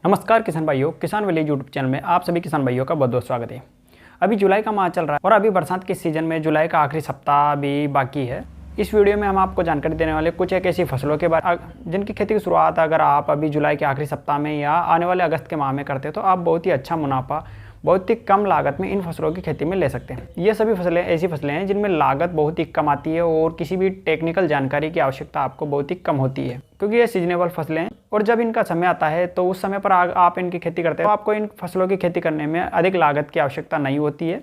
नमस्कार किसान भाइयों, किसान विलेज यूट्यूब चैनल में आप सभी किसान भाइयों का बहुत बहुत स्वागत है। अभी जुलाई का माह चल रहा है और अभी बरसात के सीजन में जुलाई का आखिरी सप्ताह भी बाकी है। इस वीडियो में हम आपको जानकारी देने वाले कुछ एक ऐसी फसलों के बारे जिनकी खेती की शुरुआत अगर आप अभी जुलाई के आखिरी सप्ताह में या आने वाले अगस्त के माह में करते हैं तो आप बहुत ही अच्छा मुनाफा बहुत ही कम लागत में इन फसलों की खेती में ले सकते हैं। ये सभी फसलें ऐसी फसलें हैं जिनमें लागत बहुत ही कम आती है और किसी भी टेक्निकल जानकारी की आवश्यकता आपको बहुत ही कम होती है, क्योंकि ये सीजनेबल फसलें हैं और जब इनका समय आता है तो उस समय पर आप इनकी खेती करते हैं तो आपको इन फसलों की खेती करने में अधिक लागत की आवश्यकता नहीं होती है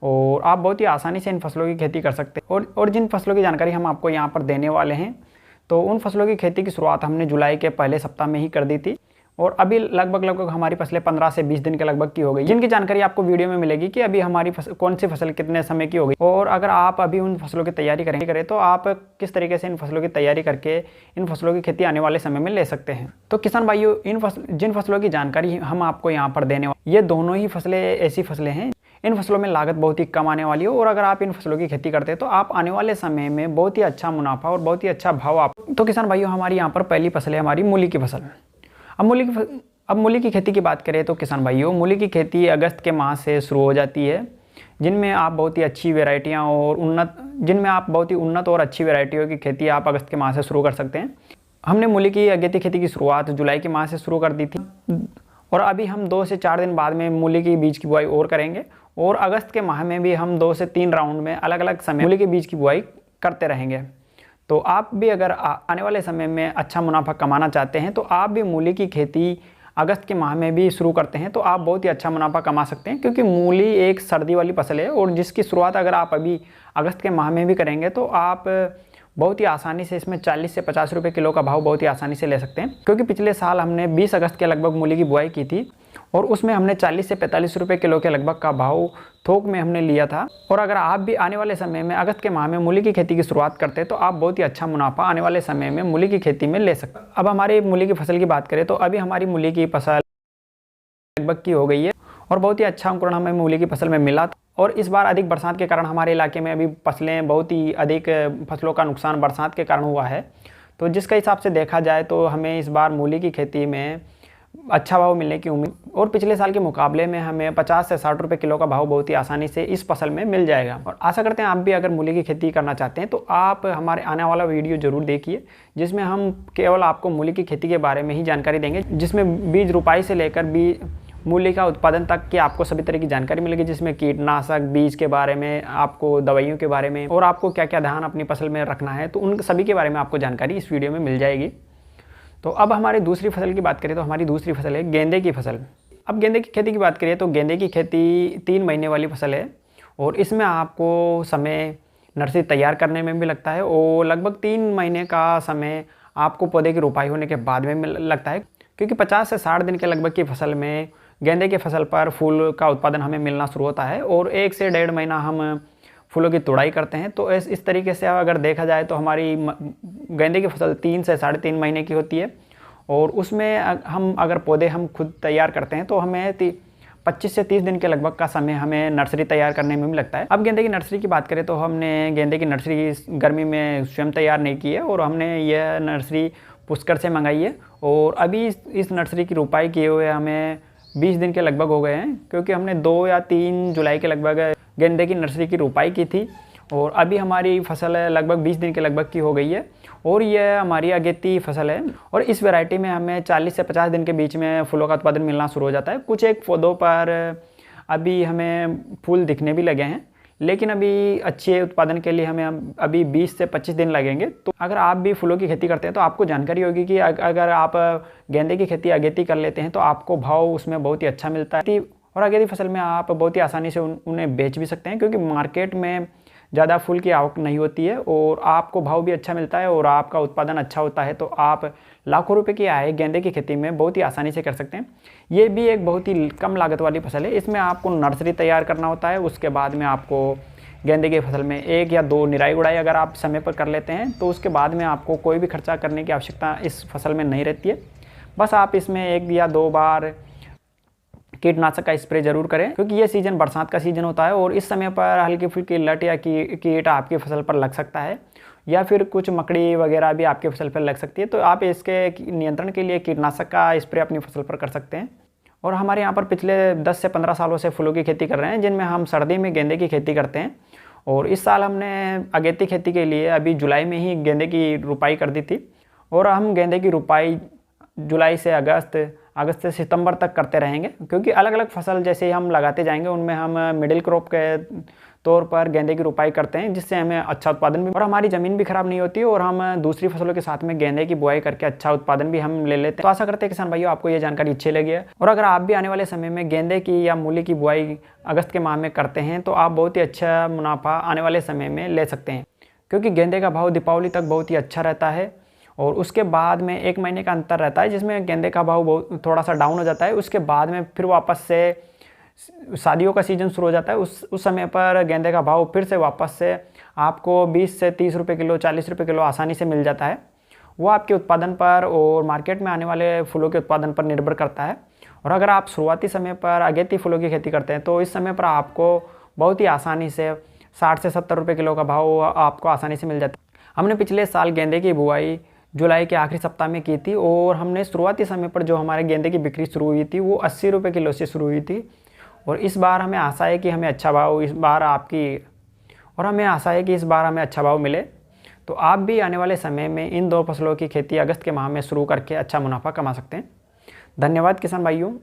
और आप बहुत ही आसानी से इन फसलों की खेती कर सकते हैं। और जिन फसलों की जानकारी हम आपको यहाँ पर देने वाले हैं तो उन फसलों की खेती की शुरुआत हमने जुलाई के पहले सप्ताह में ही कर दी थी और अभी लगभग हमारी फसलें 15 से 20 दिन के लगभग की हो गई, जिनकी जानकारी आपको वीडियो में मिलेगी कि अभी हमारी कौन सी फसल कितने समय की हो गई और अगर आप अभी उन फसलों की तैयारी करें तो आप किस तरीके से इन फसलों की तैयारी करके इन फसलों की खेती आने वाले समय में ले सकते हैं। तो किसान भाइयों, जिन फसलों की जानकारी हम आपको यहाँ पर देने वाले ये दोनों ही फसलें ऐसी फसलें हैं इन फसलों में लागत बहुत ही कम आने वाली है और अगर आप इन फसलों की खेती करते हैं तो आप आने वाले समय में बहुत ही अच्छा मुनाफा और बहुत ही अच्छा भाव आप। तो किसान भाइयों, हमारी यहाँ पर पहली फसल है हमारी मूली की फसल। अब मूली की खेती की बात करें तो किसान भाइयों, मूली की खेती अगस्त के माह से शुरू हो जाती है, जिनमें आप बहुत ही अच्छी वैरायटियाँ और उन्नत और अच्छी वैरायटियों की खेती आप अगस्त के माह से शुरू कर सकते हैं। हमने मूली की अगेती खेती की शुरुआत जुलाई के माह से शुरू कर दी थी और अभी हम 2 से 4 दिन बाद में मूली की बीज की बुआई और करेंगे और अगस्त के माह में भी हम 2 से 3 राउंड में अलग अलग समय मूली के बीज की बुआई करते रहेंगे। तो आप भी अगर आने वाले समय में अच्छा मुनाफा कमाना चाहते हैं तो आप भी मूली की खेती अगस्त के माह में भी शुरू करते हैं तो आप बहुत ही अच्छा मुनाफा कमा सकते हैं, क्योंकि मूली एक सर्दी वाली फसल है और जिसकी शुरुआत अगर आप अभी अगस्त के माह में भी करेंगे तो आप बहुत ही आसानी से इसमें 40 से 50 रुपये किलो का भाव बहुत ही आसानी से ले सकते हैं, क्योंकि पिछले साल हमने 20 अगस्त के लगभग मूली की बुआई की थी और उसमें हमने 40 से 45 रुपये किलो के लगभग का भाव थोक में हमने लिया था। और अगर आप भी आने वाले समय में अगस्त के माह में मूली की खेती की शुरुआत करते हैं तो आप बहुत ही अच्छा मुनाफा आने वाले समय में मूली की खेती में ले सकते हैं। अब हमारी मूली की फसल की बात करें तो अभी हमारी मूली की फसल लगभग की हो गई है और बहुत ही अच्छा अंकुरण हमें मूली की फसल में मिला और इस बार अधिक बरसात के कारण हमारे इलाके में अभी फसलें बहुत ही अधिक फसलों का नुकसान बरसात के कारण हुआ है। तो जिसके हिसाब से देखा जाए तो हमें इस बार मूली की खेती में अच्छा भाव मिलने की उम्मीद और पिछले साल के मुकाबले में हमें 50 से 60 रुपये किलो का भाव बहुत ही आसानी से इस फसल में मिल जाएगा। और आशा करते हैं आप भी अगर मूली की खेती करना चाहते हैं तो आप हमारे आने वाला वीडियो जरूर देखिए, जिसमें हम केवल आपको मूली की खेती के बारे में ही जानकारी देंगे, जिसमें बीज रोपाई से लेकर मूली का उत्पादन तक की आपको सभी तरह की जानकारी मिलेगी, जिसमें कीटनाशक, बीज के बारे में, आपको दवाइयों के बारे में और आपको क्या क्या ध्यान अपनी फसल में रखना है, तो उन सभी के बारे में आपको जानकारी इस वीडियो में मिल जाएगी। तो अब हमारी दूसरी फसल की बात करें तो हमारी दूसरी फसल है गेंदे की फसल। अब गेंदे की खेती की बात करें तो गेंदे की खेती 3 महीने वाली फसल है और इसमें आपको समय नर्सरी तैयार करने में भी लगता है और लगभग 3 महीने का समय आपको पौधे की रोपाई होने के बाद में लगता है, क्योंकि 50 से 60 दिन के लगभग की फसल में गेंदे की फसल पर फूल का उत्पादन हमें मिलना शुरू होता है और 1 से 1.5 महीना हम फूलों की तुड़ाई करते हैं। तो इस तरीके से अगर देखा जाए तो हमारी गेंदे की फसल 3 से 3.5 महीने की होती है और उसमें हम अगर पौधे हम खुद तैयार करते हैं तो हमें 25 से 30 दिन के लगभग का समय हमें नर्सरी तैयार करने में भी लगता है। अब गेंदे की नर्सरी की बात करें तो हमने गेंदे की नर्सरी गर्मी में स्वयं तैयार नहीं की है और हमने यह नर्सरी पुष्कर से मंगाई है और अभी इस नर्सरी की रोपाई किए हुए हमें 20 दिन के लगभग हो गए हैं, क्योंकि हमने 2 या 3 जुलाई के लगभग गेंदे की नर्सरी की रोपाई की थी और अभी हमारी फसल लगभग 20 दिन के लगभग की हो गई है और यह हमारी अगेती फसल है और इस वैरायटी में हमें 40 से 50 दिन के बीच में फूलों का उत्पादन मिलना शुरू हो जाता है। कुछ एक पौधों पर अभी हमें फूल दिखने भी लगे हैं, लेकिन अभी अच्छे उत्पादन के लिए हमें अभी 20 से 25 दिन लगेंगे। तो अगर आप भी फूलों की खेती करते हैं तो आपको जानकारी होगी कि अगर आप गेंदे की खेती अगेती कर लेते हैं तो आपको भाव उसमें बहुत ही अच्छा मिलता है और अगेती फसल में आप बहुत ही आसानी से उन्हें बेच भी सकते हैं, क्योंकि मार्केट में ज़्यादा फूल की आवक नहीं होती है और आपको भाव भी अच्छा मिलता है और आपका उत्पादन अच्छा होता है, तो आप लाखों रुपए की आय गेंदे की खेती में बहुत ही आसानी से कर सकते हैं। ये भी एक बहुत ही कम लागत वाली फसल है। इसमें आपको नर्सरी तैयार करना होता है, उसके बाद में आपको गेंदे की फसल में 1 या 2 निराई गुड़ाई अगर आप समय पर कर लेते हैं तो उसके बाद में आपको कोई भी खर्चा करने की आवश्यकता इस फसल में नहीं रहती है। बस आप इसमें 1 या 2 बार कीटनाशक का स्प्रे जरूर करें, क्योंकि ये सीजन बरसात का सीजन होता है और इस समय पर हल्की फुल्की लट या कीट आपकी फसल पर लग सकता है। या फिर कुछ मकड़ी वगैरह भी आपकी फसल पर लग सकती है, तो आप इसके नियंत्रण के लिए कीटनाशक का स्प्रे अपनी फसल पर कर सकते हैं। और हमारे यहाँ पर पिछले 10 से 15 सालों से फूलों की खेती कर रहे हैं, जिनमें हम सर्दी में गेंदे की खेती करते हैं। और इस साल हमने अगेती खेती के लिए अभी जुलाई में ही गेंदे की रुपाई कर दी थी, और हम गेंदे की रुपाई जुलाई से अगस्त से सितंबर तक करते रहेंगे, क्योंकि अलग अलग फसल जैसे ही हम लगाते जाएंगे उनमें हम मिडिल क्रॉप के तौर पर गेंदे की रुपाई करते हैं, जिससे हमें अच्छा उत्पादन भी और हमारी ज़मीन भी खराब नहीं होती, और हम दूसरी फसलों के साथ में गेंदे की बुआई करके अच्छा उत्पादन भी हम ले लेते हैं। तो आशा करते हैं किसान भाइयों आपको ये जानकारी अच्छी लगी है, और अगर आप भी आने वाले समय में गेंदे की या मूली की बुआई अगस्त के माह में करते हैं तो आप बहुत ही अच्छा मुनाफा आने वाले समय में ले सकते हैं, क्योंकि गेंदे का भाव दीपावली तक बहुत ही अच्छा रहता है, और उसके बाद में 1 महीने का अंतर रहता है जिसमें गेंदे का भाव बहुत थोड़ा सा डाउन हो जाता है। उसके बाद में फिर वापस से शादियों का सीज़न शुरू हो जाता है, उस समय पर गेंदे का भाव फिर से वापस से आपको 20 से 30 रुपये किलो, 40 रुपये किलो आसानी से मिल जाता है। वो आपके उत्पादन पर और मार्केट में आने वाले फूलों के उत्पादन पर निर्भर करता है। और अगर आप शुरुआती समय पर अगेती फूलों की खेती करते हैं तो इस समय पर आपको बहुत ही आसानी से 60 से 70 रुपये किलो का भाव आपको आसानी से मिल जाता है। हमने पिछले साल गेंदे की बुआई जुलाई के आखिरी सप्ताह में की थी, और हमने शुरुआती समय पर जो हमारे गेंदे की बिक्री शुरू हुई थी वो 80 रुपये किलो से शुरू हुई थी, और इस बार हमें आशा है कि हमें अच्छा भाव अच्छा भाव मिले। तो आप भी आने वाले समय में इन 2 फसलों की खेती अगस्त के माह में शुरू करके अच्छा मुनाफा कमा सकते हैं। धन्यवाद किसान भाइयों।